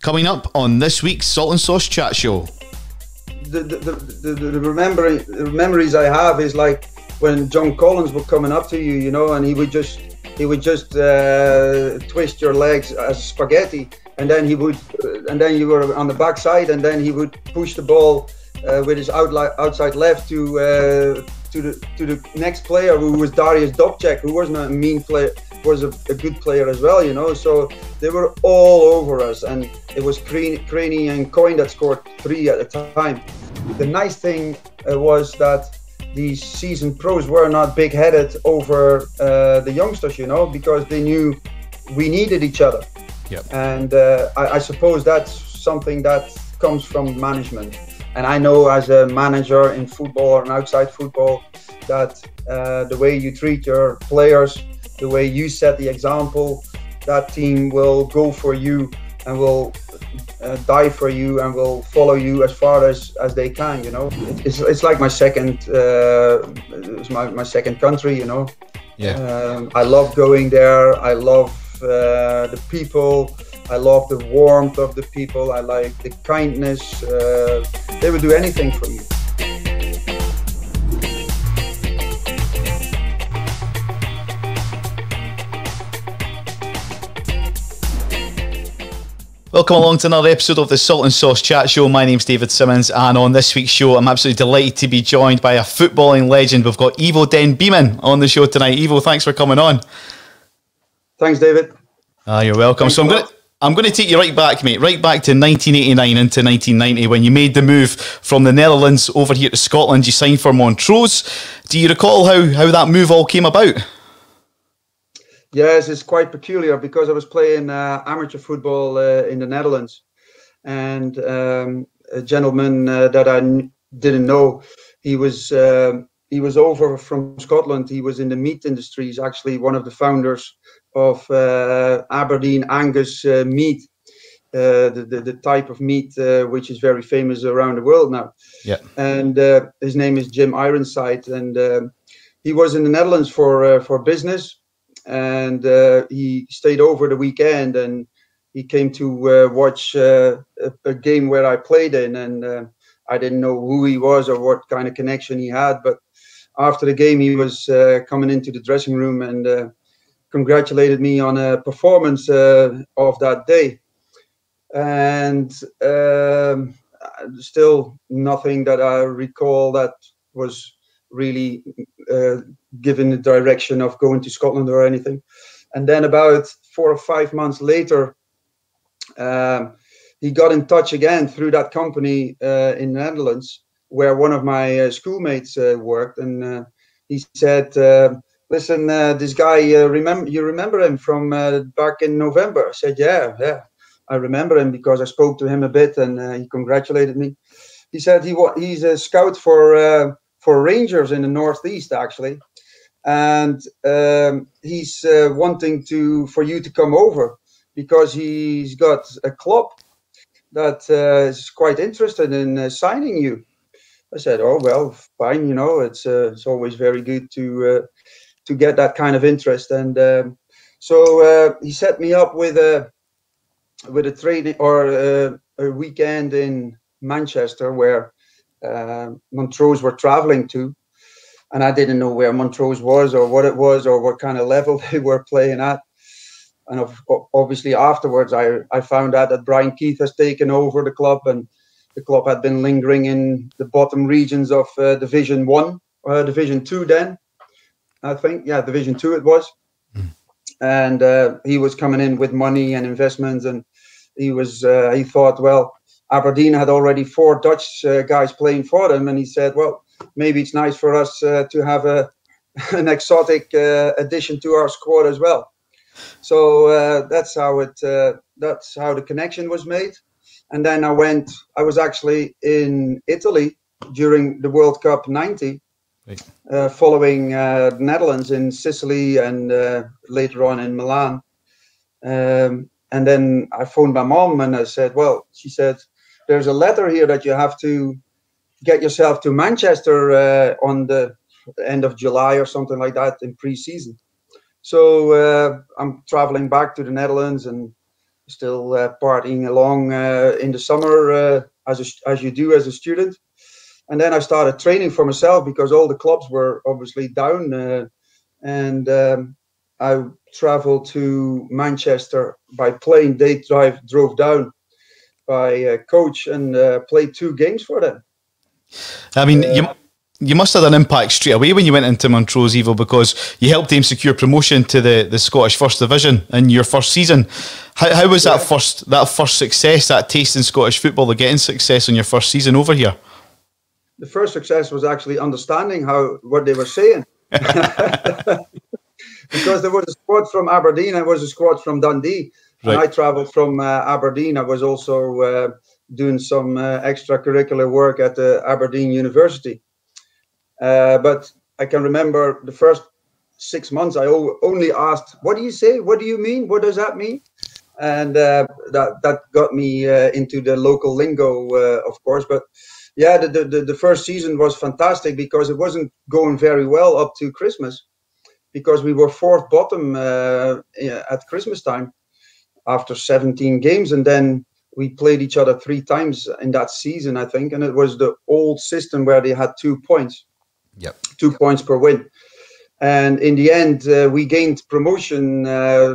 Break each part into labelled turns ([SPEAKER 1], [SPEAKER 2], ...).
[SPEAKER 1] Coming up on this week's Salt and Sauce Chat Show.
[SPEAKER 2] The memories I have is like when John Collins were coming up to you, you know, and he would just twist your legs as spaghetti, and then you were on the backside, and then he would push the ball with his outside left to the next player, who was Darius Dobchek, who wasn't a mean player, was a good player as well, you know. So they were all over us, and it was Craney and Coyne that scored 3 at the time. The nice thing was that these seasoned pros were not big-headed over the youngsters, you know, because they knew we needed each other.
[SPEAKER 1] Yep.
[SPEAKER 2] And I suppose that's something that comes from management. And I know as a manager in football and outside football that the way you treat your players, the way you set the example, that team will go for you and will die for you and will follow you as far as they can, you know. It's like my second my second country, you know.
[SPEAKER 1] Yeah.
[SPEAKER 2] I love going there. I love the people. I love the warmth of the people. I like the kindness. They would do anything for you.
[SPEAKER 1] Welcome along to another episode of the Salt and Sauce Chat Show. My name's David Simmons, and on this week's show, I'm absolutely delighted to be joined by a footballing legend. We've got IVO Den Bieman on the show tonight. IVO, thanks for coming on.
[SPEAKER 2] Thanks, David.
[SPEAKER 1] You're welcome.
[SPEAKER 2] Thanks,
[SPEAKER 1] so I'm going to take you right back, mate, right back to 1989 into 1990 when you made the move from the Netherlands over here to Scotland. You signed for Montrose. Do you recall how that move all came about?
[SPEAKER 2] Yes, it's quite peculiar because I was playing amateur football in the Netherlands, and a gentleman that I didn't know, he was over from Scotland. He was in the meat industry. He's actually one of the founders of Aberdeen Angus meat, the type of meat which is very famous around the world now.
[SPEAKER 1] Yeah.
[SPEAKER 2] And his name is Jim Ironside, and he was in the Netherlands for business. And he stayed over the weekend, and he came to watch a game where I played in, and I didn't know who he was or what kind of connection he had, but after the game he was coming into the dressing room and congratulated me on a performance of that day. And still nothing that I recall that was really given the direction of going to Scotland or anything. And then about 4 or 5 months later, he got in touch again through that company in the Netherlands, where one of my schoolmates worked, and he said, listen, this guy, you remember him from back in November? I said, yeah, I remember him because I spoke to him a bit, and he congratulated me. He said he's a scout for Rangers in the Northeast, actually, and he's wanting for you to come over because he's got a club that is quite interested in signing you. I said, oh well, fine, you know, it's always very good to get that kind of interest, and so he set me up with a training or a weekend in Manchester where Montrose were traveling to, and I didn't know where Montrose was or what it was or what kind of level they were playing at. And obviously afterwards I found out that Brian Keith has taken over the club, and the club had been lingering in the bottom regions of Division 1 or Division 2 then, I think. Yeah, Division 2 it was. And he was coming in with money and investments, and he thought, well, Aberdeen had already 4 Dutch guys playing for them, and he said, well, maybe it's nice for us to have an exotic addition to our squad as well. So that's how the connection was made. And then I was actually in Italy during the World Cup '90, right. Following the Netherlands in Sicily and later on in Milan. And then I phoned my mom and I said, well, she said, there's a letter here that you have to get yourself to Manchester on the end of July or something like that in pre-season. So I'm traveling back to the Netherlands and partying along in the summer as you do as a student. And then I started training for myself because all the clubs were obviously down. And I traveled to Manchester by plane. They drove down by coach and played 2 games for them.
[SPEAKER 1] I mean, you must have had an impact straight away when you went into Montrose Evo, because you helped them secure promotion to the Scottish First Division in your first season. How was that first success, that taste in Scottish football, the getting success in your first season over here?
[SPEAKER 2] The first success was actually understanding what they were saying. Because there was a squad from Aberdeen, and was a squad from Dundee. Right. And I travelled from Aberdeen. I was also doing some extracurricular work at Aberdeen University. But I can remember the first 6 months, I only asked, "What do you say? What do you mean? What does that mean?" And that got me into the local lingo, of course. But yeah, the first season was fantastic because it wasn't going very well up to Christmas, because we were 4th bottom at Christmas time after 17 games. And then we played each other 3 times in that season, I think. And it was the old system where they had 2 points.
[SPEAKER 1] Yep.
[SPEAKER 2] 2 points per win. And in the end, we gained promotion.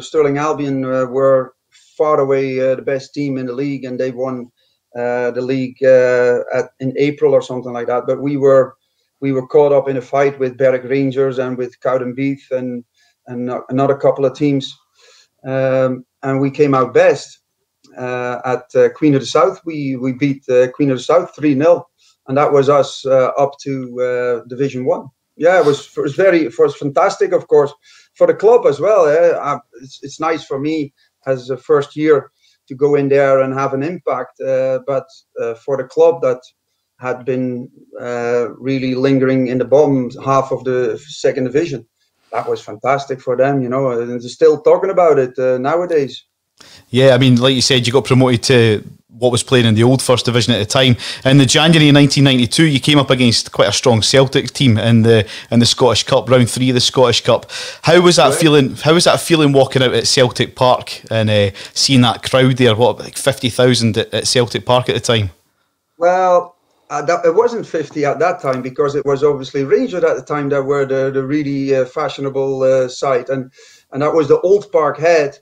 [SPEAKER 2] Stirling Albion were far away the best team in the league, and they won the league in April or something like that. But we were caught up in a fight with Berwick Rangers and with Cowdenbeath and another couple of teams, and we came out best at Queen of the South. We beat Queen of the South 3-0, and that was us up to Division 1. Yeah, it was fantastic, of course, for the club as well. It's nice for me as a first year to go in there and have an impact, but for the club that had been really lingering in the bottom half of the 2nd division, that was fantastic for them, and they're still talking about it nowadays.
[SPEAKER 1] Yeah, I mean, like you said, you got promoted to what was playing in the old First Division at the time. In the January 1992, you came up against quite a strong Celtic team in the Scottish Cup, round 3 of the Scottish Cup. How was that feeling? How was that feeling walking out at Celtic Park and seeing that crowd there? What, like 50,000 at Celtic Park at the time?
[SPEAKER 2] Well, it wasn't 50 at that time, because it was obviously Rangers at the time that were the really fashionable side, and that was the old Park Head.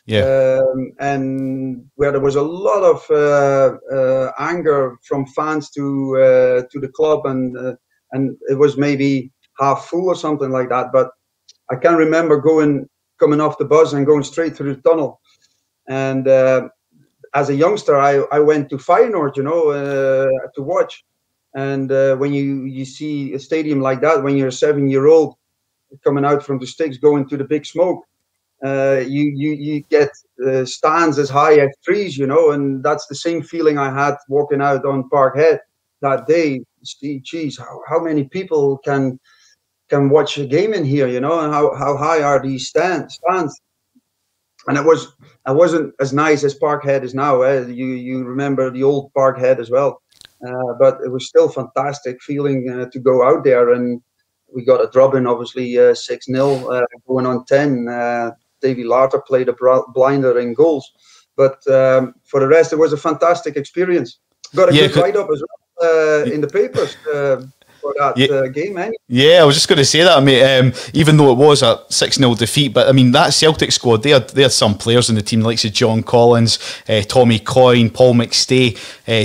[SPEAKER 2] Yeah, and where there was a lot of anger from fans to the club, and it was maybe half full or something like that. But I can remember coming off the bus and going straight through the tunnel. And as a youngster, I went to Feyenoord, to watch. And when you see a stadium like that, when you're a 7-year-old coming out from the sticks, going to the big smoke. You get stands as high as trees, and that's the same feeling I had walking out on Parkhead that day. Geez, how many people can watch a game in here, and how high are these stands? And it wasn't as nice as Parkhead is now. You remember the old Parkhead as well, but it was still fantastic feeling to go out there, and we got a drubbing, obviously 6-0, going on 10. Davy Larter played a blinder in goals, but for the rest, it was a fantastic experience. Got a good write-up as well in the papers for that game.
[SPEAKER 1] Yeah, I was just going to say that, mate. Even though it was a 6-0 defeat, but I mean that Celtic squad, they had some players in the team, like John Collins, Tommy Coyne, Paul McStay,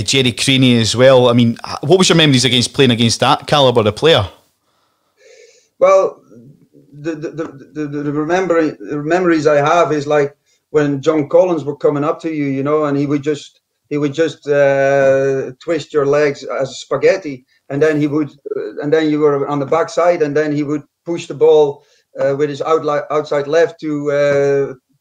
[SPEAKER 1] Jerry Creaney as well. I mean, what was your memories playing against that calibre of player?
[SPEAKER 2] Well, the memories I have is like when John Collins were coming up to you, and he would just twist your legs as spaghetti, and then and then you were on the backside, and then he would push the ball with his outside left to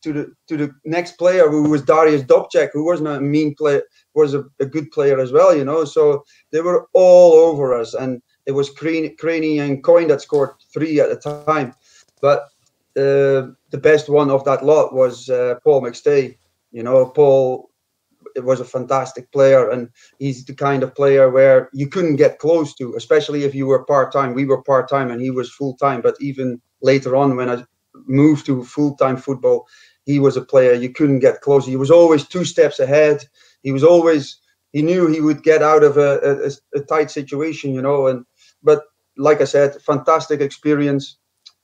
[SPEAKER 2] the next player, who was Darius Dobček, who wasn't a mean player, was a good player as well, So they were all over us, and it was Creaney and Coyne that scored 3 at the time. But the best one of that lot was Paul McStay. Paul, it was a fantastic player, and he's the kind of player where you couldn't get close to, especially if you were part-time. We were part-time and he was full-time. But even later on, when I moved to full-time football, he was a player you couldn't get close. He was always 2 steps ahead. He knew he would get out of a tight situation, you know. But like I said, fantastic experience.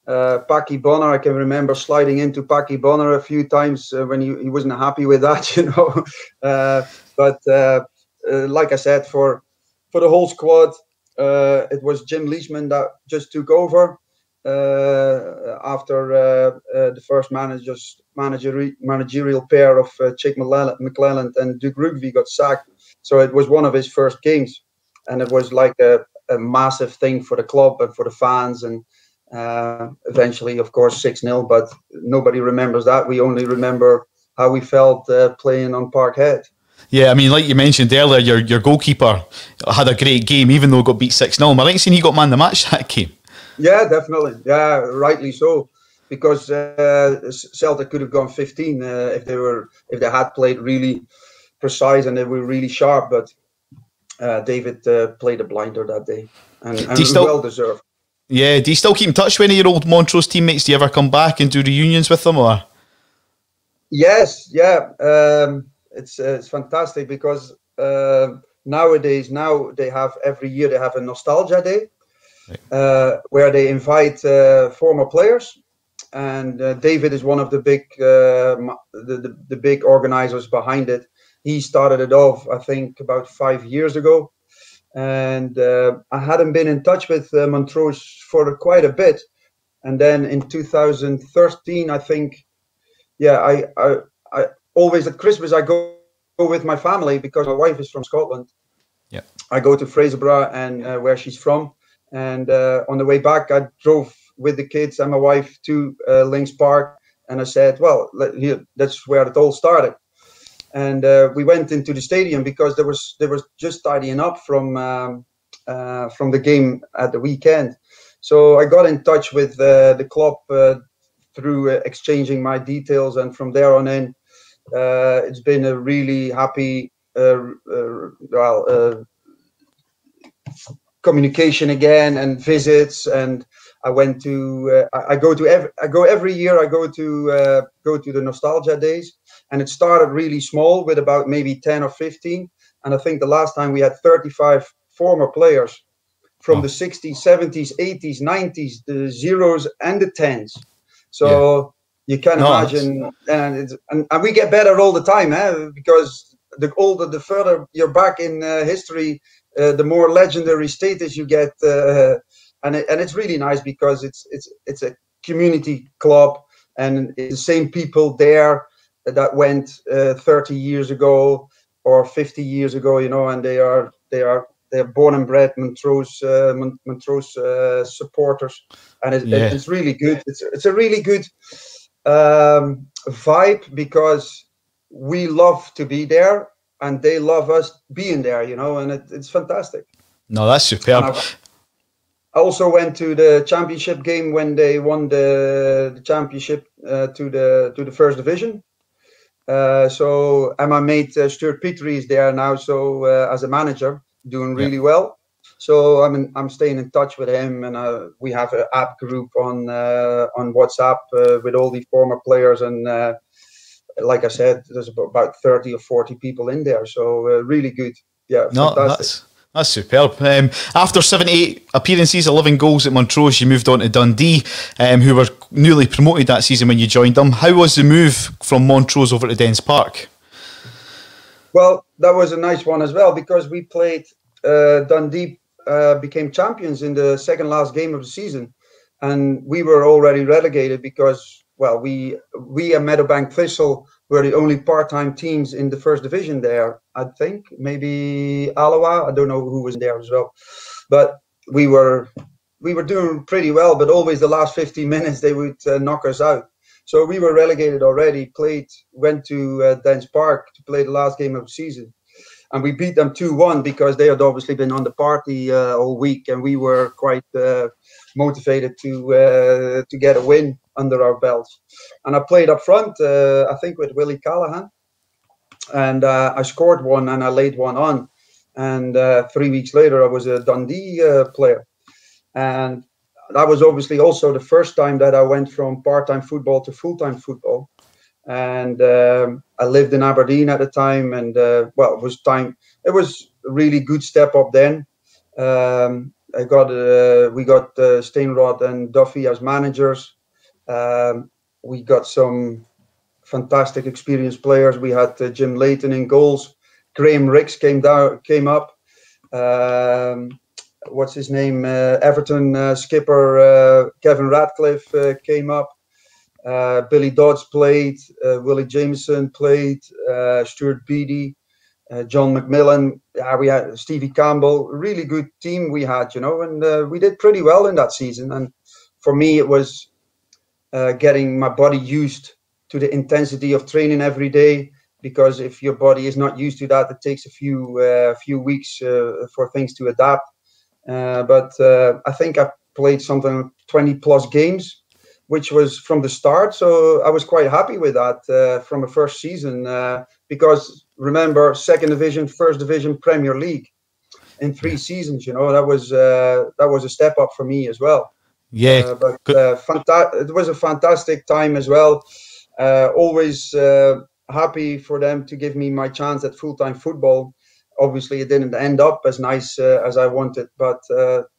[SPEAKER 2] Paki Bonner, I can remember sliding into Paki Bonner a few times when he wasn't happy with that, you know. Like I said, for the whole squad, it was Jim Leishman that just took over after the first managerial pair of Chick McClelland and Duke Rugby got sacked. So it was one of his first games, and it was like a massive thing for the club and for the fans. And eventually, of course, 6-0, but nobody remembers that. We only remember how we felt playing on Parkhead.
[SPEAKER 1] Yeah, I mean, like you mentioned earlier, your goalkeeper had a great game, even though it got beat 6-0. Am I right in saying he got man the match that game?
[SPEAKER 2] Yeah, definitely. Yeah, rightly so. Because Celtic could have gone 15 if they had played really precise and they were really sharp. But David played a blinder that day, and well deserved.
[SPEAKER 1] Yeah, do you still keep in touch with any of your old Montrose teammates? Do you ever come back and do reunions with them, or?
[SPEAKER 2] Yes, yeah. It's fantastic because nowadays they have every year they have a nostalgia day, right, where they invite former players, and David is one of the big organizers behind it. He started it off, I think, about 5 years ago, and I hadn't been in touch with Montrose for quite a bit, and then in 2013, I think, yeah, I always at Christmas I go with my family because my wife is from Scotland.
[SPEAKER 1] Yeah,
[SPEAKER 2] I go to Fraserburgh and where she's from, and on the way back I drove with the kids and my wife to Links Park, and I said, well, that's where it all started. And we went into the stadium because they were just tidying up from the game at the weekend. So I got in touch with the club through exchanging my details, and from there on in, it's been a really happy communication again, and visits. And I went to I go every year. I go to the nostalgia days, and it started really small with about maybe 10 or 15. And I think the last time we had 35 former players from the 60s, 70s, 80s, 90s, the zeros and the 10s. So you can imagine, and we get better all the time, because the older, the further you're back in history, the more legendary status you get, and it's really nice because it's a community club, and it's the same people there that went 30 years ago or 50 years ago, you know, and they're born and bred Montrose supporters, and it's really good. It's a really good vibe because we love to be there and they love us being there, you know, and it's fantastic.
[SPEAKER 1] No, that's superb.
[SPEAKER 2] I also went to the championship game when they won the championship to the first division. And my mate Stuart Petrie is there now, so as a manager, doing really well. So I'm staying in touch with him, and we have an app group on WhatsApp with all the former players, and like I said, there's about 30 or 40 people in there. So really good. Yeah, fantastic.
[SPEAKER 1] That's superb. After 78 appearances, 11 goals at Montrose, you moved on to Dundee, who were newly promoted that season when you joined them. How was the move from Montrose over to Dens Park?
[SPEAKER 2] Well, that was a nice one as well, because we played Dundee became champions in the second last game of the season, and we were already relegated because, well, we and Meadowbank Thistle were the only part-time teams in the first division there. I think maybe Alloa, I don't know who was there as well, but we were doing pretty well, but always the last 15 minutes they would knock us out. So we were relegated already, went to Dens Park to play the last game of the season. And we beat them 2-1 because they had obviously been on the party all week, and we were quite motivated to get a win under our belts. And I played up front, I think with Willie Callahan, and I scored one and I laid one on. And 3 weeks later, I was a Dundee player. And that was obviously also the first time that I went from part-time football to full-time football. and I lived in Aberdeen at the time, and well, it was time. It was a really good step up then. We got Steinrod and Duffy as managers. We got some fantastic experienced players. We had Jim Leighton in goals. Graham Ricks came up. What's his name? Everton skipper Kevin Radcliffe came up. Billy Dodds played. Willie Jameson played. Stuart Beattie. John McMillan. We had Stevie Campbell. Really good team we had, and we did pretty well in that season. And for me, it was getting my body used to the intensity of training every day, because if your body is not used to that, it takes a few weeks for things to adapt. But I think I played something 20 plus games, which was from the start. So I was quite happy with that from the first season, because remember, second division, first division, Premier League in 3 seasons, that was a step up for me as well.
[SPEAKER 1] Yeah,
[SPEAKER 2] but it was a fantastic time as well. Always happy for them to give me my chance at full-time football. Obviously, it didn't end up as nice as I wanted, but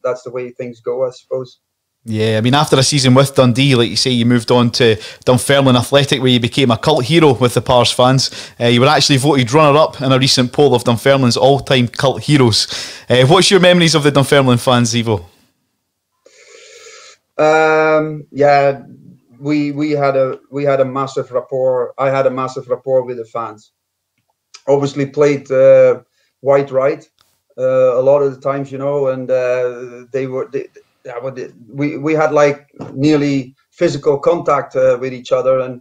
[SPEAKER 2] that's the way things go, I suppose.
[SPEAKER 1] Yeah, I mean, after a season with Dundee, like you say, you moved on to Dunfermline Athletic, where you became a cult hero with the Pars fans. You were actually voted runner-up in a recent poll of Dunfermline's all-time cult heroes. What's your memories of the Dunfermline fans, Ivo?
[SPEAKER 2] Yeah, we had a massive rapport. I had a massive rapport with the fans. Obviously, played white right a lot of the times, and we had like nearly physical contact with each other, and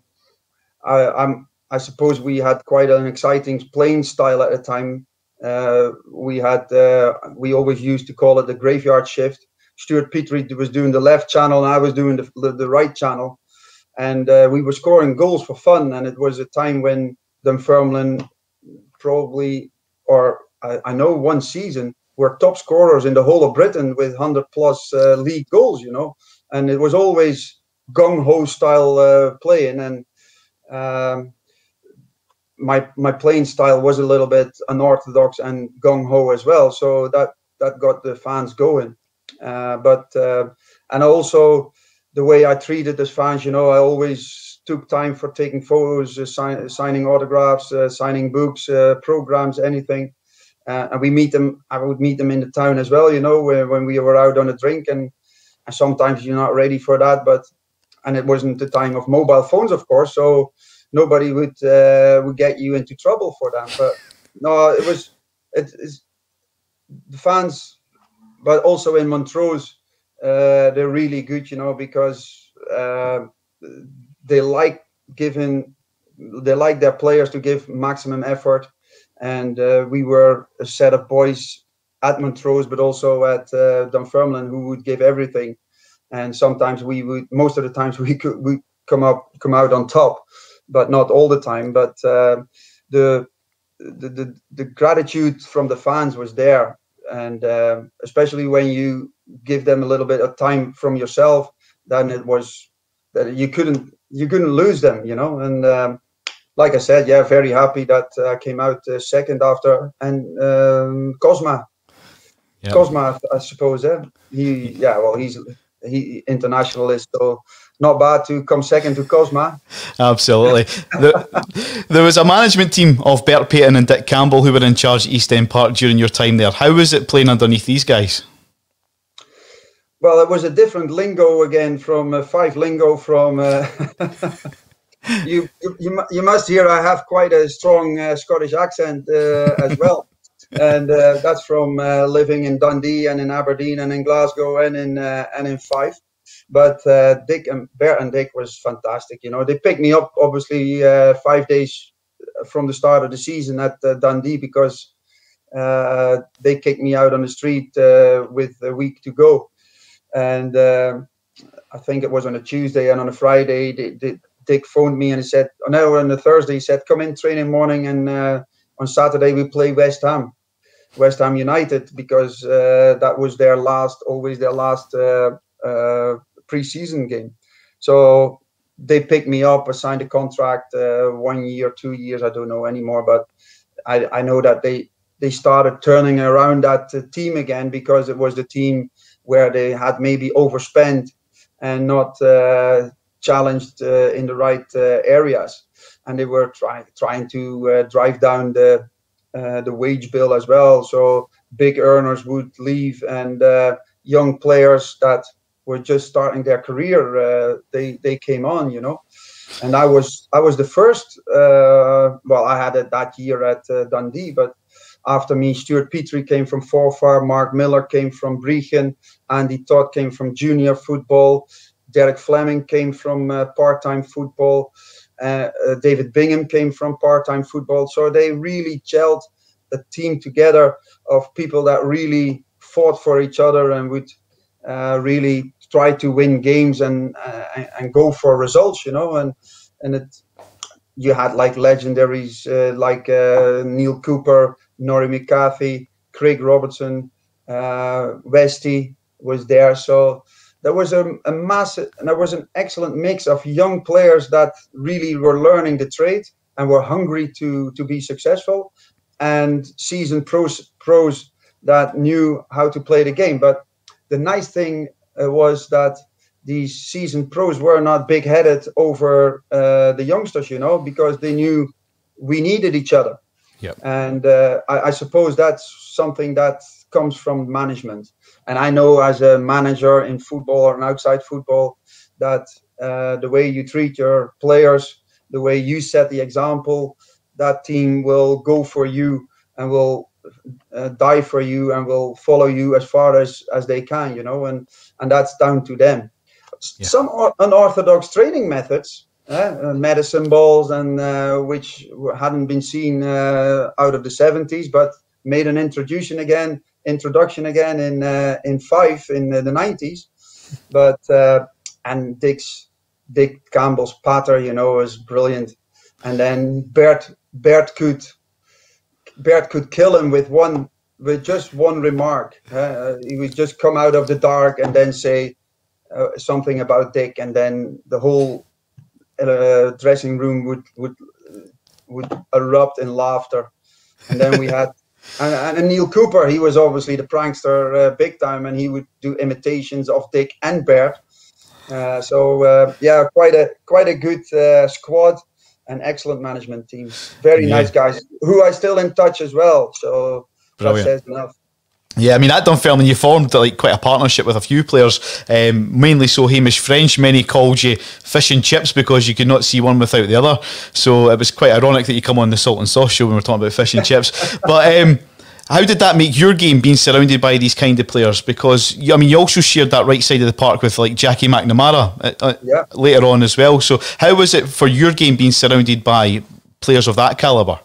[SPEAKER 2] I suppose we had quite an exciting playing style at the time. We always used to call it the graveyard shift. Stuart Petrie was doing the left channel, and I was doing the right channel, and we were scoring goals for fun. And it was a time when Dunfermline probably, or I know one season, were top scorers in the whole of Britain with 100+ league goals, and it was always gung-ho style playing, and my playing style was a little bit unorthodox and gung-ho as well, so that got the fans going. And also the way I treated the fans, I always took time for taking photos, signing autographs, signing books, programs, anything. And I would meet them in the town as well, when we were out on a drink, and sometimes you're not ready for that, and it wasn't the time of mobile phones, of course, so nobody would get you into trouble for that. But no, it's the fans, but also in Montrose, they're really good, because they like their players to give maximum effort. And we were a set of boys at Montrose, but also at Dunfermline, who would give everything. And sometimes most of the times we come out on top, but not all the time. But the gratitude from the fans was there, and especially when you give them a little bit of time from yourself, then it was that you couldn't lose them, and. Like I said, yeah, very happy that I came out second after, and Cosma, yep. Cosma, I suppose. He's internationalist, so not bad to come second to Cosma.
[SPEAKER 1] Absolutely. There was a management team of Bert Payton and Dick Campbell who were in charge at East End Park during your time there. How was it playing underneath these guys?
[SPEAKER 2] Well, it was a different lingo again from five lingo from. You must hear I have quite a strong Scottish accent as well, and that's from living in Dundee and in Aberdeen and in Glasgow and in Fife. But Bert and Dick was fantastic. They picked me up obviously 5 days from the start of the season at Dundee, because they kicked me out on the street with a week to go, and I think it was on a Tuesday, and on a Friday Dick phoned me and he said, on the Thursday, he said, come in training morning, and on Saturday we play West Ham United, because that was always their last pre-season game. So they picked me up. I signed a contract, 1 year, 2 years, I don't know anymore. But I know that they started turning around that team again, because it was the team where they had maybe overspent and not challenged in the right areas, and they were trying to drive down the wage bill as well. So big earners would leave, and young players that were just starting their career, they came on, and I was the first. Well, I had it that year at Dundee, but after me, Stuart Petrie came from Forfar, Mark Miller came from Brechin, Andy Todd came from junior football, Derek Fleming came from part-time football, David Bingham came from part-time football. So they really gelled a team together of people that really fought for each other and would really try to win games and go for results, and you had like legendaries like Neil Cooper, Norrie McCarthy, Craig Robertson, Westy was there. So there was a massive, and there was an excellent mix of young players that really were learning the trade and were hungry to be successful, and seasoned pros that knew how to play the game. But the nice thing was that these seasoned pros were not big-headed over the youngsters, because they knew we needed each other.
[SPEAKER 1] Yep.
[SPEAKER 2] And I suppose that's something that comes from management. And I know as a manager in football or outside football that the way you treat your players, the way you set the example, that team will go for you and will die for you and will follow you as far as they can, and that's down to them. Yeah. Some unorthodox training methods, medicine balls, and which hadn't been seen out of the 70s, but made an introduction again in Fife in the 90s. But and Dick Campbell's patter, is brilliant. And then Bert could kill him with just one remark. He would just come out of the dark and then say something about Dick, and then the whole dressing room would erupt in laughter. And then we had and Neil Cooper. He was obviously the prankster big time, and he would do imitations of Dick and Bert. Yeah, quite a good squad. An excellent management team. Very nice guys who are still in touch as well. So brilliant. That says enough.
[SPEAKER 1] Yeah, I mean, at Dunfermline, you formed like quite a partnership with a few players, mainly so Hamish French. Many called you fish and chips because you could not see one without the other. So it was quite ironic that you come on the Salt and Sauce show when we're talking about fish and chips. But how did that make your game, being surrounded by these kind of players? Because, I mean, you also shared that right side of the park with like Jackie McNamara later on as well. So how was it for your game being surrounded by players of that calibre?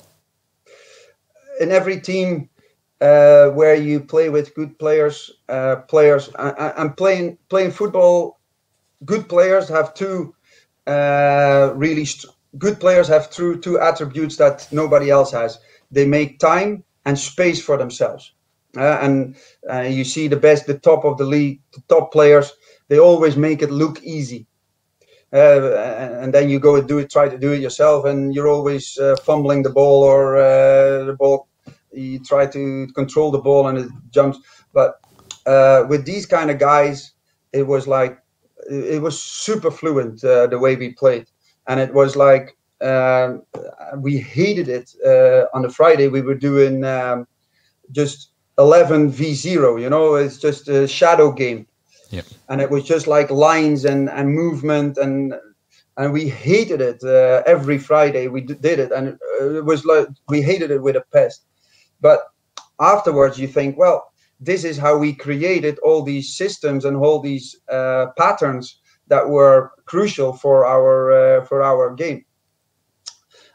[SPEAKER 2] In every team where you play with good players, and playing football, good players have two good players have two attributes that nobody else has. They make time and space for themselves, and you see the top of the league, the top players, they always make it look easy, and then you go and try to do it yourself, and you're always fumbling the ball, or the ball, you try to control the ball and it jumps. But with these kind of guys, it was super fluent the way we played, and it was like we hated it. On the Friday we were doing just 11v0, it's just a shadow game.
[SPEAKER 1] Yep.
[SPEAKER 2] And it was just like lines and movement, and we hated it. Every Friday we did it, and it was like we hated it with a pest. But afterwards you think, well, this is how we created all these systems and all these patterns that were crucial for our game.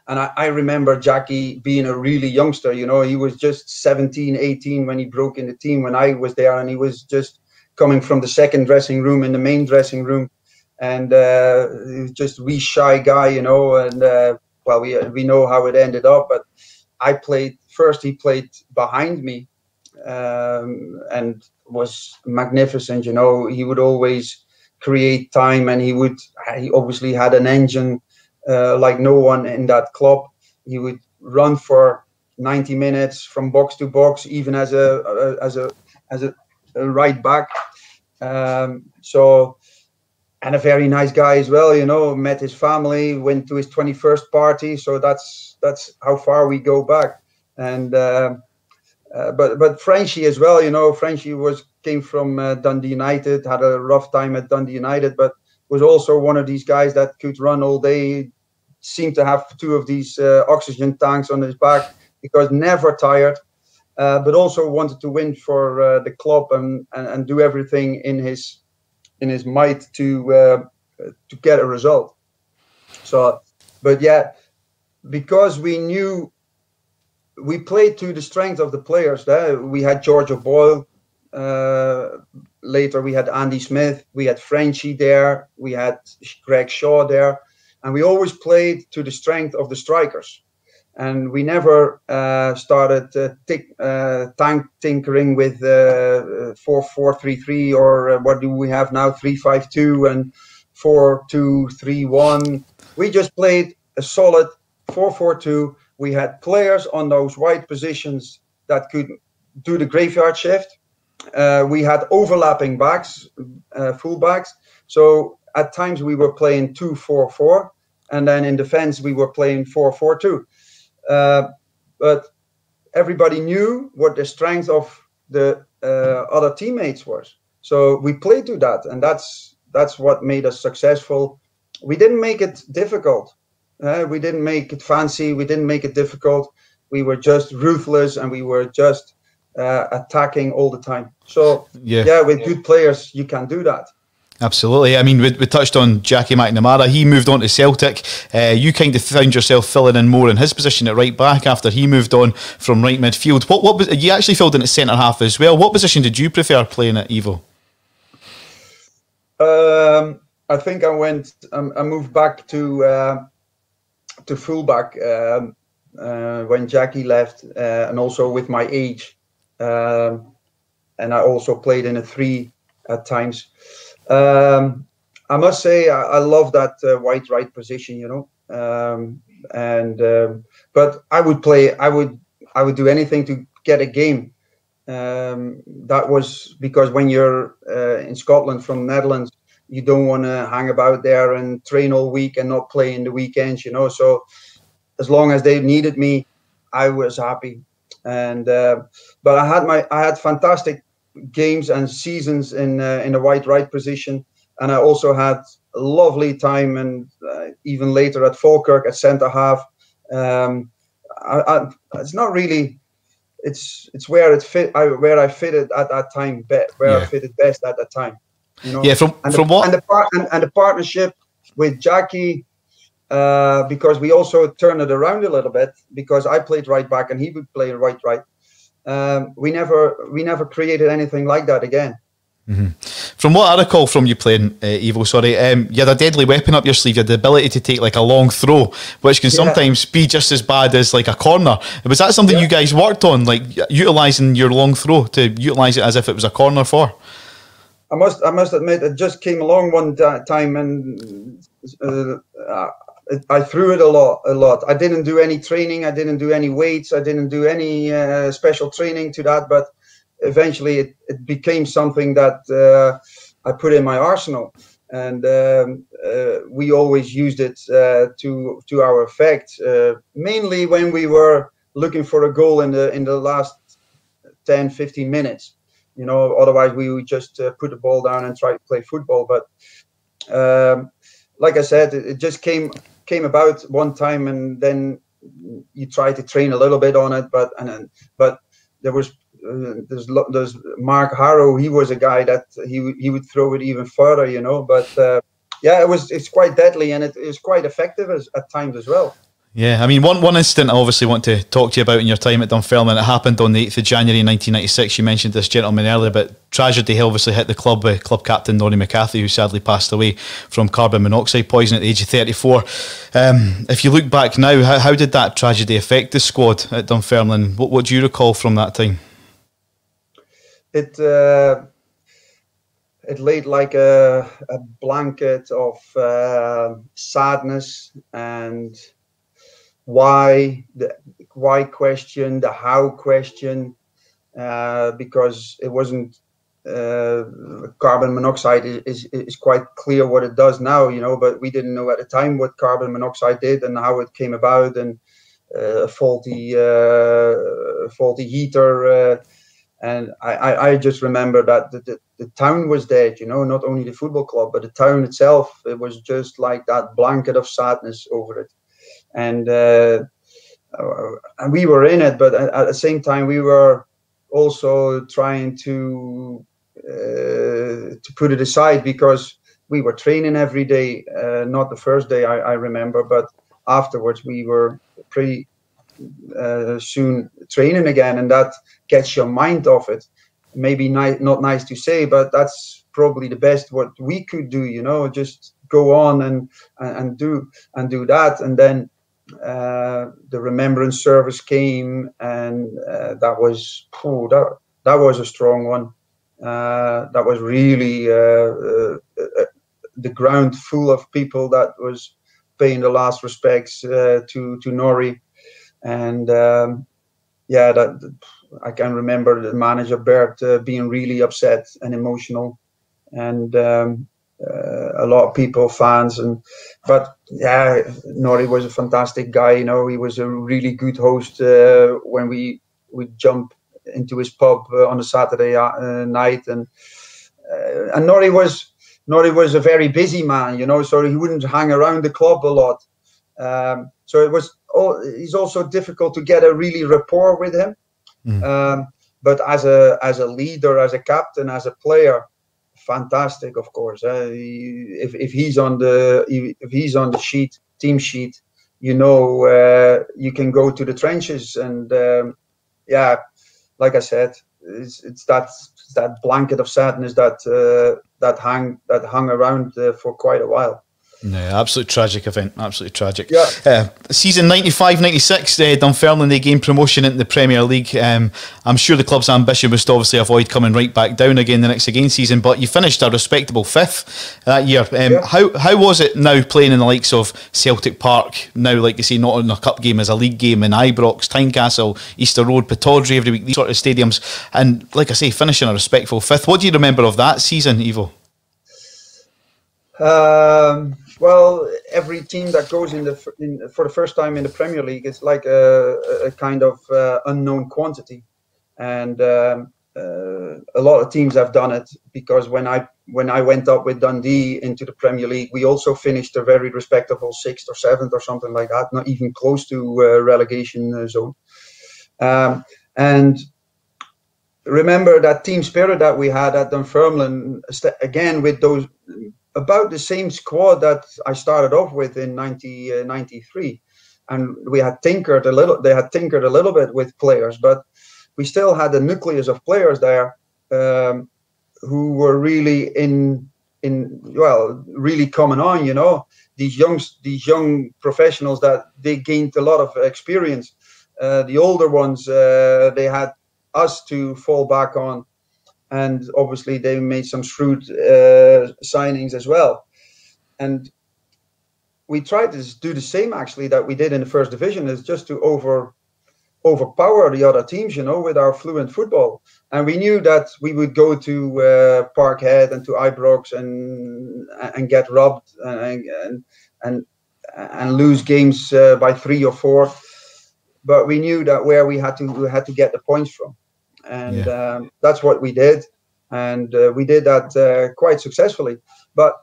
[SPEAKER 2] And I remember Jackie being a really youngster, he was just 17, 18 when he broke in the team when I was there, and he was just coming from the second dressing room in the main dressing room, and he was just a wee shy guy, and well, we know how it ended up. But I played first, he played behind me, and was magnificent. He would always create time, and he obviously had an engine like no one in that club. He would run for 90 minutes from box to box, even as a right back. And a very nice guy as well, you know. Met his family, went to his 21st party, so that's how far we go back. And but Frenchie as well, you know. Frenchie came from Dundee United, had a rough time at Dundee United, but was also one of these guys that could run all day. Seemed to have 2 of these oxygen tanks on his back, because never tired, but also wanted to win for the club and do everything in his might to get a result. So, but yeah, because we knew we played to the strength of the players. We had George O'Boyle. Later we had Andy Smith. We had Frenchie there. We had Greg Shaw there. And we always played to the strength of the strikers. And we never started tinkering with 4-4-3-3 or what do we have now, 3-5-2 and 4-2-3-1. We just played a solid 4-4-2. We had players on those wide positions that could do the graveyard shift. We had overlapping backs, full-backs. So at times we were playing 2-4-4, and then in defense we were playing 4-4-2. But everybody knew what the strength of the other teammates was. So we played to that, and that's what made us successful. We didn't make it difficult. We didn't make it fancy. We didn't make it difficult. We were just ruthless, and we were just attacking all the time. So yeah, with good players, you can do that.
[SPEAKER 1] Absolutely. I mean, we touched on Jackie McNamara. He moved on to Celtic. You kind of found yourself filling in more in his position at right back after he moved on from right midfield. What was, you actually filled in at centre half as well. What position did you prefer playing at IVO?
[SPEAKER 2] I think I moved back to fullback when Jackie left, and also with my age. And I also played in a 3 at times. I must say I love that wide right position, you know. But I would do anything to get a game. That was because when you're in Scotland from Netherlands, you don't want to hang about there and train all week and not play in the weekends, you know. So as long as they needed me, I was happy. And but I had fantastic games and seasons in the wide right position, and I also had a lovely time, and even later at Falkirk at centre half. It's not really. It's where it fit. Where I fitted at that time. I fitted best at that time. You know.
[SPEAKER 1] Yeah. The partnership with Jackie, because we also turned it around a little bit, because I played right back and he would play right. We never created anything like that again. Mm-hmm. From what I recall from you playing IVO, you had a deadly weapon up your sleeve. You had the ability to take like a long throw, which can sometimes be just as bad as like a corner. Was that something you guys worked on, like utilising your long throw to utilise it as if it was a corner for?
[SPEAKER 2] I must admit, it just came along one time, and I threw it a lot. I didn't do any training. I didn't do any weights. I didn't do any special training to that. But eventually, it became something that I put in my arsenal, and we always used it to our effect. Mainly when we were looking for a goal in the last 10-15 minutes. You know, otherwise we would just put the ball down and try to play football. But like I said, it just came about one time, and then you try to train a little bit on it. But there was there's Mark Harrow. He was a guy that he would throw it even further, you know. But it's quite deadly, and it is quite effective at times as well.
[SPEAKER 1] Yeah, I mean, one incident I obviously want to talk to you about in your time at Dunfermline. It happened on the 8th of January 1996. You mentioned this gentleman earlier, but tragedy obviously hit the club with club captain Nonnie McCarthy, who sadly passed away from carbon monoxide poisoning at the age of 34. If you look back now, how did that tragedy affect the squad at Dunfermline? What do you recall from that time?
[SPEAKER 2] It it laid like a blanket of sadness and why question, the how question, because it wasn't carbon monoxide is quite clear what it does now, you know, but we didn't know at the time what carbon monoxide did and how it came about, and a faulty heater. And I just remember that the town was dead, you know, not only the football club, but the town itself. It was just like that blanket of sadness over it. And we were in it, but at the same time, we were also trying to put it aside, because we were training every day. Not the first day, I remember, but afterwards we were pretty soon training again, and that gets your mind off it. Maybe not nice to say, but that's probably the best what we could do, you know, just go on and do that. And then the remembrance service came, and that was a strong one. That was really the ground full of people that was paying the last respects to Norrie. And that I can remember the manager Bert being really upset and emotional, and a lot of people, fans, but Norrie was a fantastic guy. You know, he was a really good host when we would jump into his pub on a Saturday night, and Norrie was a very busy man, you know, so he wouldn't hang around the club a lot. So it was. It's also difficult to get a really rapport with him. But as a leader, as a captain, as a player, fantastic, of course. If he's on the team sheet, you know, you can go to the trenches, and like I said, it's that blanket of sadness that hung around for quite a while.
[SPEAKER 1] No, absolutely tragic event. Absolutely tragic.
[SPEAKER 2] Yeah.
[SPEAKER 1] Season 95-96, Dunfermline, they gained promotion into the Premier League. I'm sure the club's ambition was to obviously avoid coming right back down again the next season, but you finished a respectable 5th that year. How was it now playing in the likes of Celtic Park, now, like you say, not in a cup game, as a league game, in Ibrox, Tynecastle, Easter Road, Pittodrie every week, these sort of stadiums, and like I say, finishing a respectful 5th? What do you remember of that season, Ivo?
[SPEAKER 2] Well, every team that goes for the first time in the Premier League, it's like a kind of unknown quantity, and a lot of teams have done it, because when I went up with Dundee into the Premier League, we also finished a very respectable 6th or 7th or something like that, not even close to relegation zone. And remember that team spirit that we had at Dunfermline, again with those. About the same squad that I started off with in 1993, and we had tinkered a little. They had tinkered a little bit with players, but we still had a nucleus of players there who were really really coming on. You know, these young professionals that they gained a lot of experience. The older ones, they had us to fall back on. And obviously they made some shrewd signings as well. And we tried to do the same, actually, that we did in the first division, is just to overpower the other teams, you know, with our fluent football. And we knew that we would go to Parkhead and to Ibrox and get robbed and lose games by 3 or 4. But we knew that where we had to get the points from. And that's what we did, and we did that quite successfully. But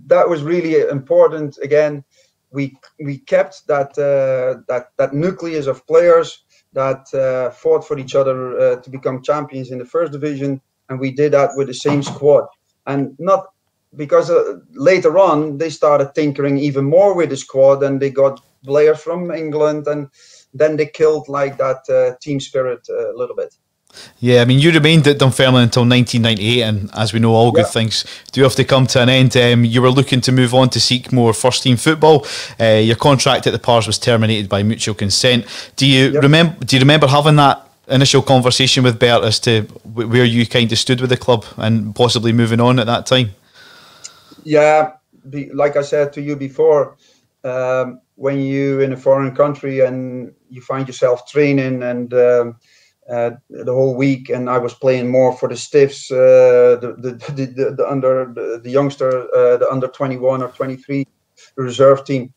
[SPEAKER 2] that was really important. Again, we kept that nucleus of players that fought for each other to become champions in the first division, and we did that with the same squad. And not because later on they started tinkering even more with the squad, and they got players from England, and then they killed like that team spirit a little bit.
[SPEAKER 1] Yeah, I mean, you remained at Dunfermline until 1998, and as we know, all good things do have to come to an end. You were looking to move on to seek more first-team football. Your contract at the Pars was terminated by mutual consent. Do you remember having that initial conversation with Bert as to where you kind of stood with the club and possibly moving on at that time?
[SPEAKER 2] Yeah, like I said to you before, when you in a foreign country and you find yourself training and the whole week, and I was playing more for the stiffs, the under 21 or 23 reserve team,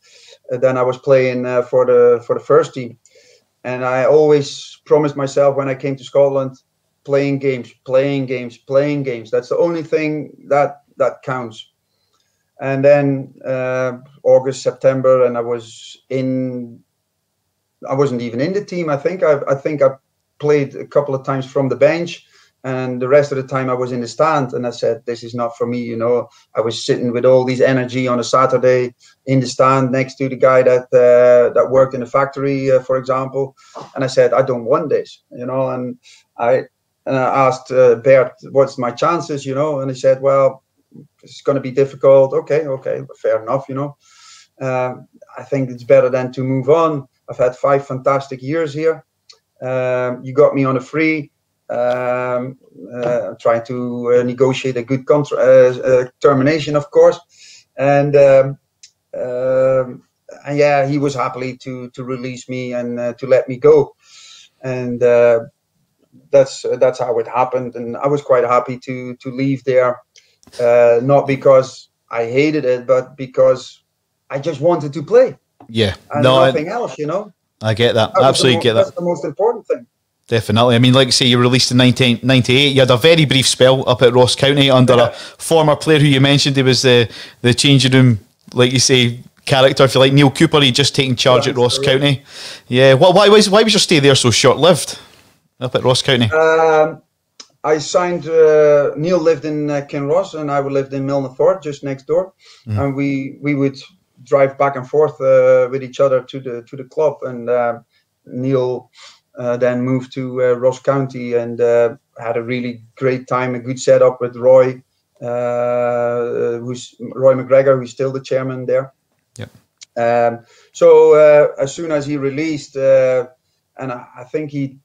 [SPEAKER 2] than I was playing for the first team. And I always promised myself when I came to Scotland, playing games. That's the only thing that counts. And then August, September, and I wasn't even in the team. I think I played a couple of times from the bench, and the rest of the time I was in the stand. And I said, this is not for me, you know. I was sitting with all this energy on a Saturday in the stand next to the guy that worked in the factory, for example. And I said, I don't want this, you know. And I asked Bert, what's my chances, you know? And he said, well, it's going to be difficult. Okay, fair enough, you know. I think it's better than to move on. I've had 5 fantastic years here. You got me on a free. Trying to negotiate a good termination, of course. And yeah, he was happy to release me and to let me go. And that's how it happened. And I was quite happy to leave there. Not because I hated it, but because I just wanted to play.
[SPEAKER 1] Yeah,
[SPEAKER 2] and nothing else, you know.
[SPEAKER 1] I get that. Absolutely get that.
[SPEAKER 2] That's the most important thing.
[SPEAKER 1] Definitely. I mean, like I say, you were released in 1998. You had a very brief spell up at Ross County under a former player who you mentioned. He was the changing room, like you say, character, if you like, Neil Cooper. He just taking charge at Ross County. Yeah. Why was your stay there so short-lived up at Ross County?
[SPEAKER 2] I signed. Neil lived in Kinross, and I lived in Milnerford, just next door, and we would drive back and forth with each other to the club. And Neil then moved to Ross County and had a really great time, a good setup with Roy, who's Roy McGregor, who's still the chairman there.
[SPEAKER 1] Yep.
[SPEAKER 2] So as soon as he released, and I think he'd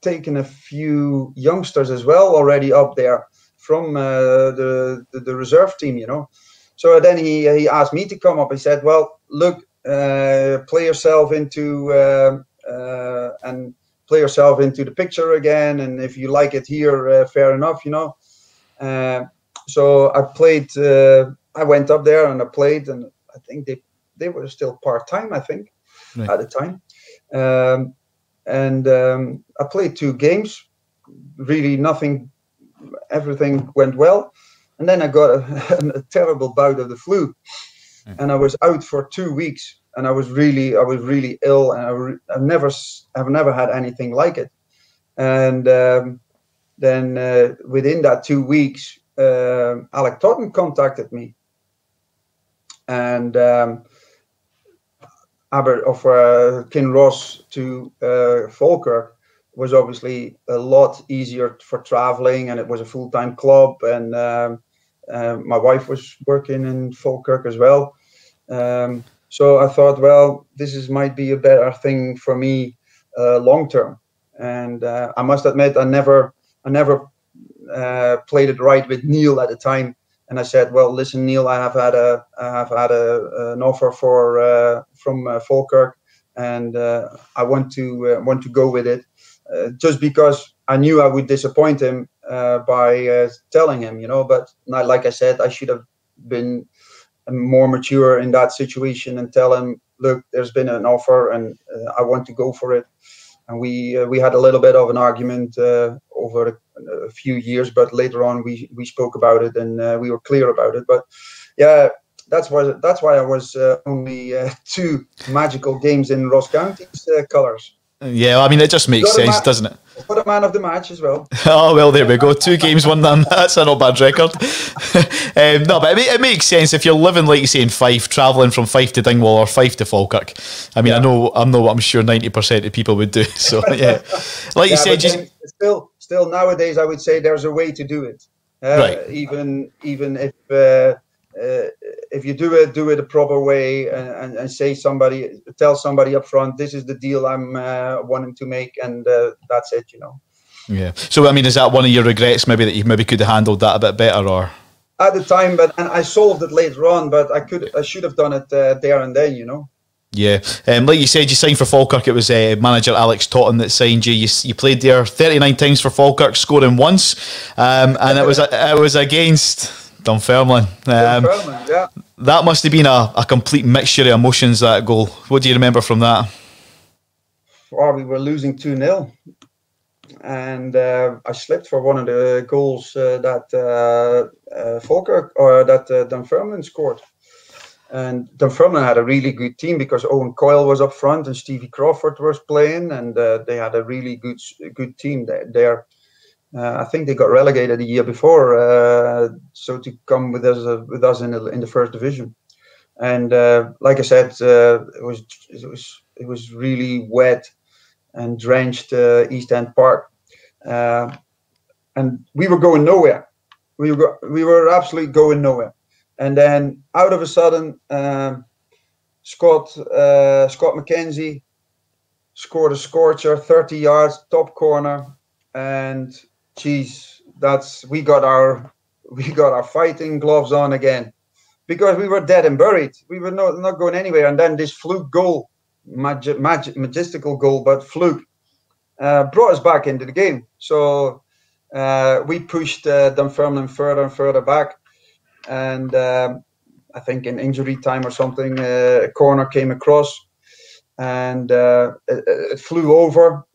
[SPEAKER 2] taken a few youngsters as well already up there from the reserve team, you know. So then he asked me to come up. He said, well, look, play yourself into the picture again, and if you like it here, fair enough, you know. So I played. I went up there and I played, and I think they were still part-time, I think, at the time. And I played 2 games. Really, everything went well. And then I got a terrible bout of the flu, and I was out for 2 weeks. And I was really ill, and I've never had anything like it. And then within that 2 weeks, Alec Totten contacted me, and Kinross to Falkirk was obviously a lot easier for traveling, and it was a full-time club. And my wife was working in Falkirk as well. So I thought, well, this might be a better thing for me long term. And I must admit, I never played it right with Neil at the time. And I said, well, listen, Neil, I have had an offer from Falkirk, and I want to go with it, just because I knew I would disappoint him by telling him, you know. But like I said, I should have been more mature in that situation and tell him, look, there's been an offer and I want to go for it. And we had a little bit of an argument over a few years, but later on we spoke about it, and we were clear about it. But yeah, that's why I was only 2 magical games in Ross County's colours.
[SPEAKER 1] Yeah, I mean, it just makes sense, doesn't it?
[SPEAKER 2] Got a man of the match as well.
[SPEAKER 1] Oh, well, there we go. 2 games, 1 none. That's a not bad record. No, but it makes sense if you're living, like you say, in Fife, travelling from Fife to Dingwall or Fife to Falkirk. I mean, yeah. I'm sure 90% of people would do. So, yeah. Like you said,
[SPEAKER 2] still nowadays, I would say there's a way to do it.
[SPEAKER 1] Right.
[SPEAKER 2] Even if if you do it the proper way, and tell somebody up front, this is the deal I'm wanting to make, and that's it,
[SPEAKER 1] Yeah. So I mean, is that one of your regrets, maybe, that you maybe could have handled that a bit better, or?
[SPEAKER 2] At the time, and I solved it later on, but I should have done it there and then,
[SPEAKER 1] Yeah, like you said, you signed for Falkirk. It was manager Alex Totten that signed you. You played there 39 times for Falkirk, scoring once, and it was against Dunfermline.
[SPEAKER 2] Dunfermline, yeah.
[SPEAKER 1] That must have been a complete mixture of emotions, that goal. What do you remember from that?
[SPEAKER 2] Oh, we were losing 2-0. And I slipped for one of the goals that Falkirk, or that Dunfermline scored. And Dunfermline had a really good team because Owen Coyle was up front and Stevie Crawford was playing, and they had a really good team there. I think they got relegated the year before, so to come with us in the first division. And like I said, it was really wet and drenched East End Park, and we were going nowhere. We were absolutely going nowhere. And then out of a sudden, Scott McKenzie scored a scorcher, 30 yards, top corner, and geez, we got our fighting gloves on again, because we were dead and buried. We were not going anywhere. And then this fluke goal, majestical goal, but fluke, brought us back into the game. So we pushed Dunfermline further and further back, and I think in injury time or something, a corner came across, and it flew over.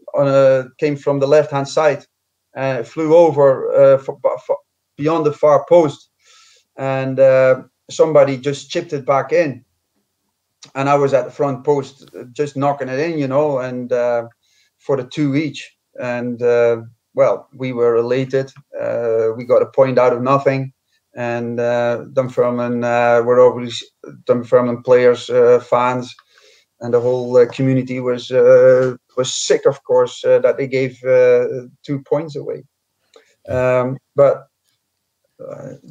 [SPEAKER 2] Came from the left-hand side, it flew over beyond the far post, and somebody just chipped it back in. And I was at the front post, just knocking it in, and for the 2 each. And well, we were elated. We got a point out of nothing, and Dunfermline were obviously Dunfermline players, fans, and the whole community was sick, of course, that they gave 2 points away. But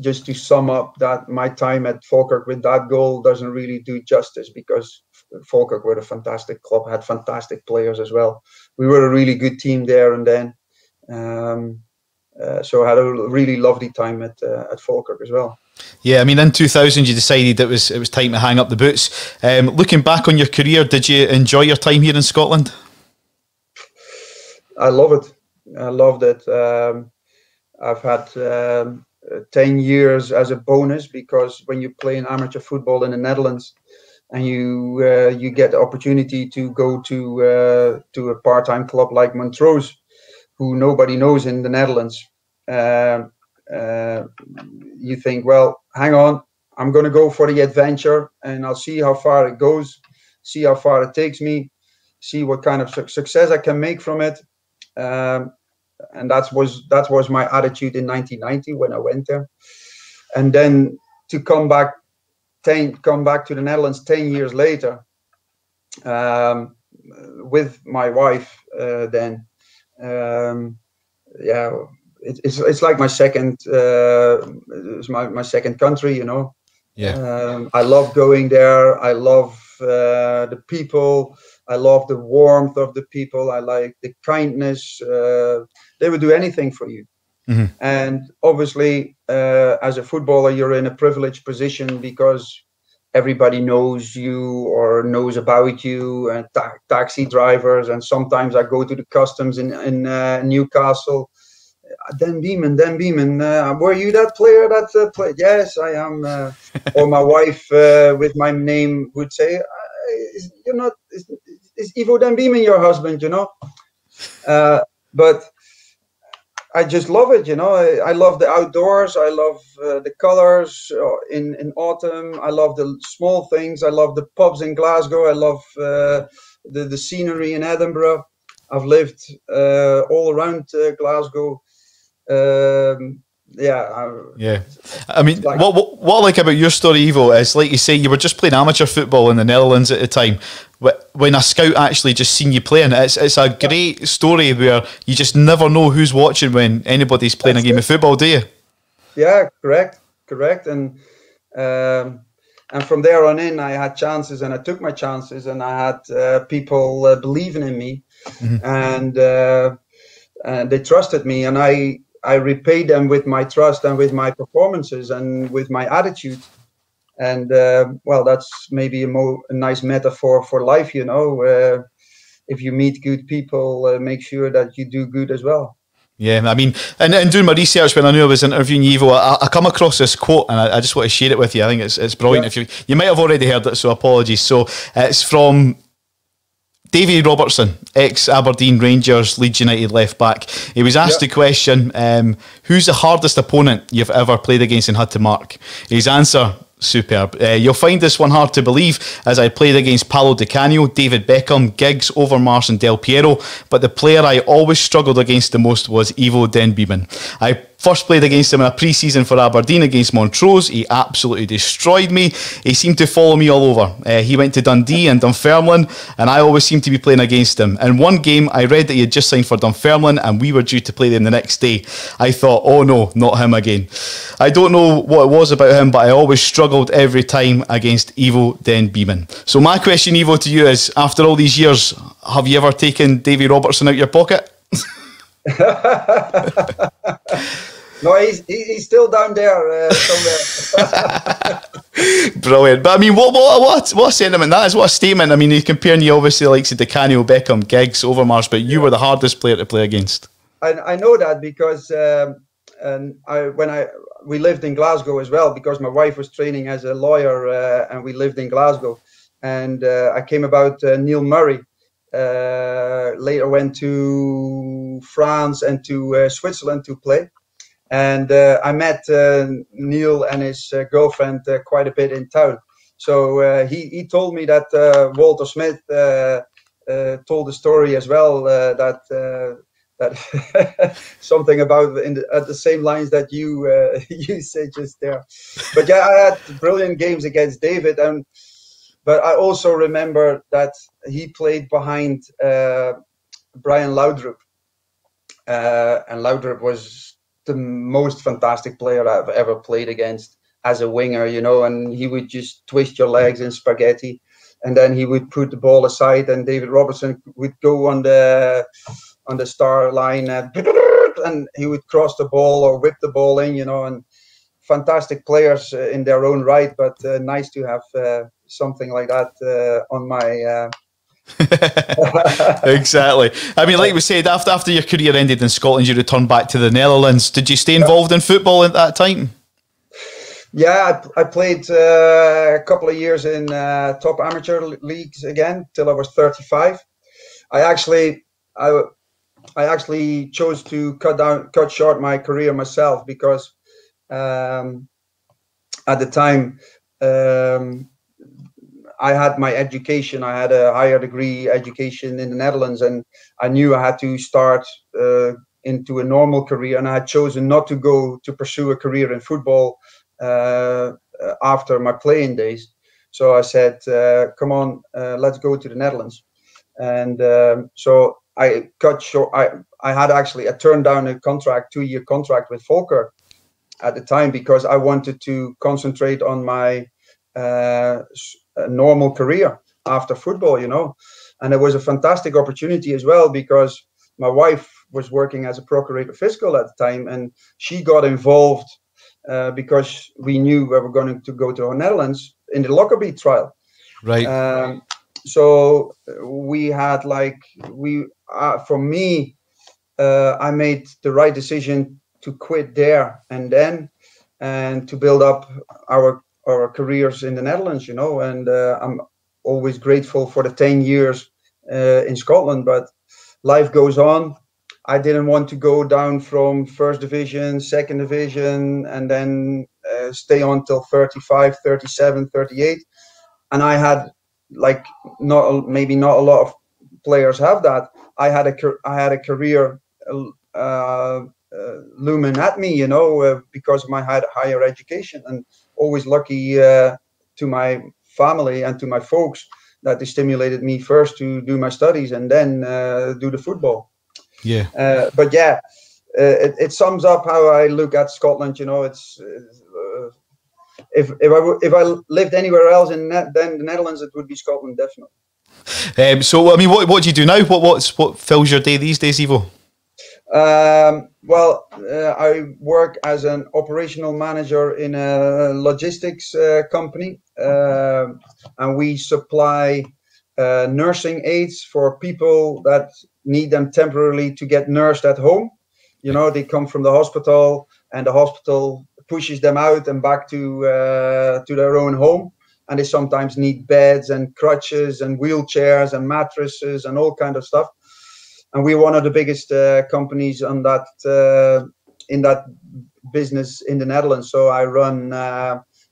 [SPEAKER 2] just to sum up, that my time at Falkirk with that goal doesn't really do justice, because Falkirk were a fantastic club, had fantastic players as well. We were a really good team there and then. So I had a really lovely time at Falkirk as well.
[SPEAKER 1] Yeah, I mean, in 2000 you decided it was time to hang up the boots. Looking back on your career, did you enjoy your time here in Scotland?
[SPEAKER 2] I love it. I loved it. I've had 10 years as a bonus, because when you play in amateur football in the Netherlands and you get the opportunity to go to a part-time club like Montrose, who nobody knows in the Netherlands, you think, well, hang on, I'm going to go for the adventure, and I'll see how far it goes, see how far it takes me, see what kind of success I can make from it. And that was my attitude in 1990 when I went there. And then to come back to the Netherlands 10 years later, with my wife, then yeah, it's like my second, it's my second country, Yeah. I love going there. I love the people. I love the warmth of the people. I like the kindness. They would do anything for you. Mm-hmm. And obviously, as a footballer, you're in a privileged position, because everybody knows you or knows about you, and taxi drivers. And sometimes I go to the customs in Newcastle. Den Bieman, were you that player that played? Yes, I am. Or my wife with my name would say, "You're not. Is Ivo Den Bieman your husband?" But I just love it. I love the outdoors. I love the colors in autumn. I love the small things. I love the pubs in Glasgow. I love the scenery in Edinburgh. I've lived all around Glasgow.
[SPEAKER 1] Yeah. I mean, what I like about your story, Ivo, is, like you say, you were just playing amateur football in the Netherlands at the time. When a scout actually just seen you playing, it's a great story where you just never know who's watching when anybody's playing a game of football, do you?
[SPEAKER 2] Yeah, correct. And And from there on in, I had chances, and I took my chances, and I had people believing in me, and they trusted me, and I repaid them with my trust and with my performances and with my attitude. And well, that's maybe a nice metaphor for life, you know. If you meet good people, make sure that you do good as well.
[SPEAKER 1] Yeah, I mean, and doing my research when I knew I was interviewing you, Ivo, I come across this quote, and I just want to share it with you. I think it's brilliant. Yeah. If you might have already heard it, so apologies. So it's from Davy Robertson, ex-Aberdeen, Rangers, Leeds United left back. He was asked the question, who's the hardest opponent you've ever played against and had to mark? His answer, superb. You'll find this one hard to believe, as I played against Paolo Di Canio, David Beckham, Giggs, Overmars and Del Piero, but the player I always struggled against the most was Ivo Den Bieman. I first played against him in a pre-season for Aberdeen against Montrose. He absolutely destroyed me. He seemed to follow me all over. He went to Dundee and Dunfermline, and I always seemed to be playing against him. In one game, I read that he had just signed for Dunfermline, and we were due to play them the next day. I thought, oh no, not him again. I don't know what it was about him, but I always struggled every time against Ivo Den Bieman. So my question, Ivo, to you is, after all these years, have you ever taken Davy Robertson out your pocket?
[SPEAKER 2] No, he's still down there somewhere.
[SPEAKER 1] Brilliant. But I mean, what a sentiment that is. What a statement. I mean, he's comparing you obviously like to Di Canio, Beckham, Giggs, Overmars, but you were the hardest player to play against.
[SPEAKER 2] I know that because we lived in Glasgow as well, because my wife was training as a lawyer, and we lived in Glasgow. And I came about Neil Murray. Later went to France and to Switzerland to play. And I met Neil and his girlfriend quite a bit in town. So he told me that Walter Smith told the story as well, that something about at the same lines that you you said just there. But yeah, I had brilliant games against David, but I also remember that he played behind Brian Laudrup, and Laudrup was the most fantastic player I've ever played against as a winger, you know, and he would just twist your legs in spaghetti, and then he would put the ball aside, and David Robertson would go on the star line, and he would cross the ball or whip the ball in, you know, and fantastic players in their own right, but nice to have something like that on my
[SPEAKER 1] Exactly. I mean, like we said, after your career ended in Scotland, you returned back to the Netherlands. Did you stay involved in football at that time?
[SPEAKER 2] Yeah, I played a couple of years in top amateur leagues again till I was 35. I actually chose to cut short my career myself, because at the time I had my education. I had a higher degree education in the Netherlands, and I knew I had to start into a normal career, and I had chosen not to go to pursue a career in football after my playing days. So I said, come on, let's go to the Netherlands. And so I cut short. I had actually, I turned down a 2-year contract with Volker at the time, because I wanted to concentrate on my normal career after football, you know. And it was a fantastic opportunity as well, because my wife was working as a procurator fiscal at the time, and she got involved because we knew we were going to go to the Netherlands in the Lockerbie trial.
[SPEAKER 1] Right.
[SPEAKER 2] So we had for me, I made the right decision to quit there and to build up our careers in the Netherlands, you know. And I'm always grateful for the 10 years in Scotland, but life goes on. I didn't want to go down from first division, second division, and then stay on till 35, 37, 38. And I had maybe not a lot of players have that. I had a career looming at me, you know, because of my higher education, and always lucky to my family and to my folks that they stimulated me first to do my studies and then do the football.
[SPEAKER 1] Yeah.
[SPEAKER 2] But yeah, it sums up how I look at Scotland. You know, if I lived anywhere else than the Netherlands, it would be Scotland, definitely.
[SPEAKER 1] So, I mean, what do you do now? What fills your day these days, Ivo?
[SPEAKER 2] Well, I work as an operational manager in a logistics company, and we supply nursing aids for people that need them temporarily to get nursed at home. You know, they come from the hospital, and the hospital pushes them out and back to their own home, and they sometimes need beds and crutches and wheelchairs and mattresses and all kind of stuff. And we're one of the biggest companies on that in that business in the Netherlands. So I run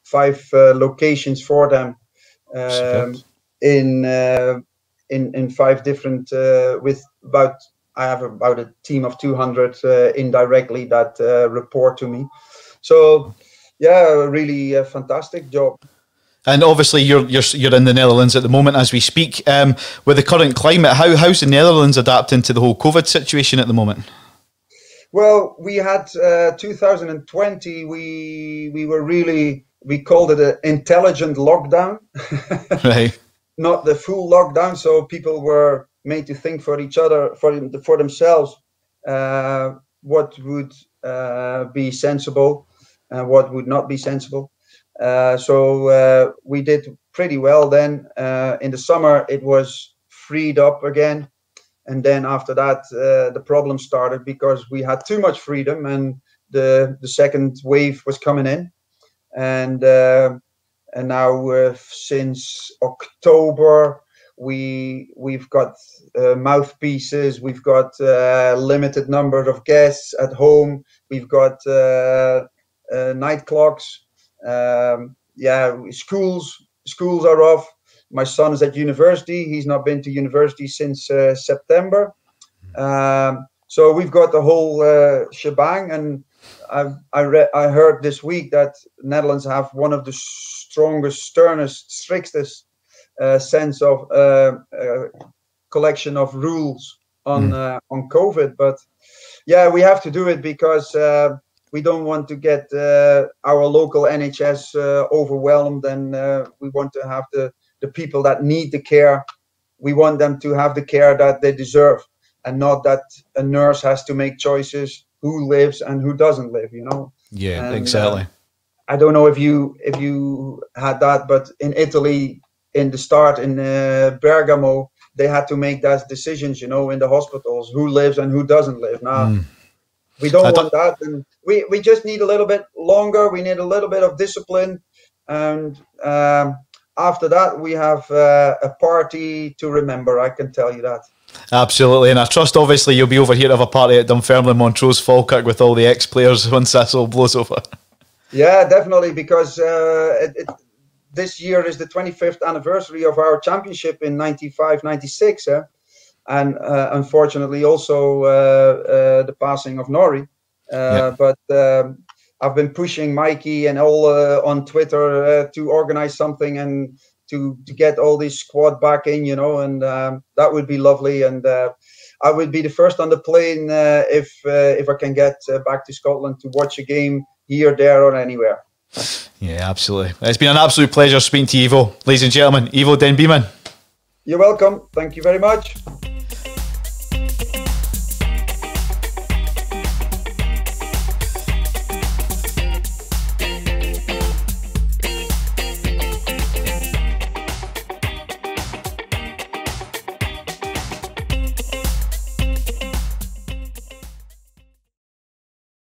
[SPEAKER 2] 5 locations for them in 5 different with about. I have about a team of 200 indirectly that report to me. So yeah, really a fantastic job.
[SPEAKER 1] And obviously, you're in the Netherlands at the moment as we speak. With the current climate, how's the Netherlands adapting to the whole COVID situation at the moment?
[SPEAKER 2] Well, we had 2020. We called it an intelligent lockdown,
[SPEAKER 1] Right?
[SPEAKER 2] Not the full lockdown. So people were made to think for each other, for themselves, what would be sensible and what would not be sensible. So we did pretty well then. In the summer, it was freed up again. And then after that, the problem started because we had too much freedom and the second wave was coming in. And now since October, we've got mouthpieces, we've got limited number of guests at home, we've got night clocks. Schools are off. My son is at university. He's not been to university since September. So we've got the whole shebang. And I heard this week that Netherlands have one of the strongest, sternest, strictest sense of collection of rules on COVID. But yeah, we have to do it because we don't want to get our local NHS overwhelmed, and we want to have the people that need the care. We want them to have the care that they deserve, and not that a nurse has to make choices who lives and who doesn't live. You know.
[SPEAKER 1] Yeah,
[SPEAKER 2] and,
[SPEAKER 1] exactly.
[SPEAKER 2] I don't know if you had that, but in Italy, in the start in Bergamo, they had to make those decisions. You know, in the hospitals, who lives and who doesn't live. Now. We don't want that, and we just need a little bit longer. We need a little bit of discipline, and after that, we have a party to remember. I can tell you that.
[SPEAKER 1] Absolutely, and I trust obviously you'll be over here to have a party at Dunfermline, Montrose, Falkirk with all the ex-players once this all blows over.
[SPEAKER 2] Yeah, definitely, because this year is the 25th anniversary of our championship in 95-96. And unfortunately also the passing of Norrie. But I've been pushing Mikey and all on Twitter to organize something and to get all this squad back in, you know, and that would be lovely. And I would be the first on the plane if I can get back to Scotland to watch a game here, there or anywhere.
[SPEAKER 1] Yeah, absolutely. It's been an absolute pleasure speaking to you, Ivo. Ladies and gentlemen, IVO Den Bieman.
[SPEAKER 2] You're welcome. Thank you very much.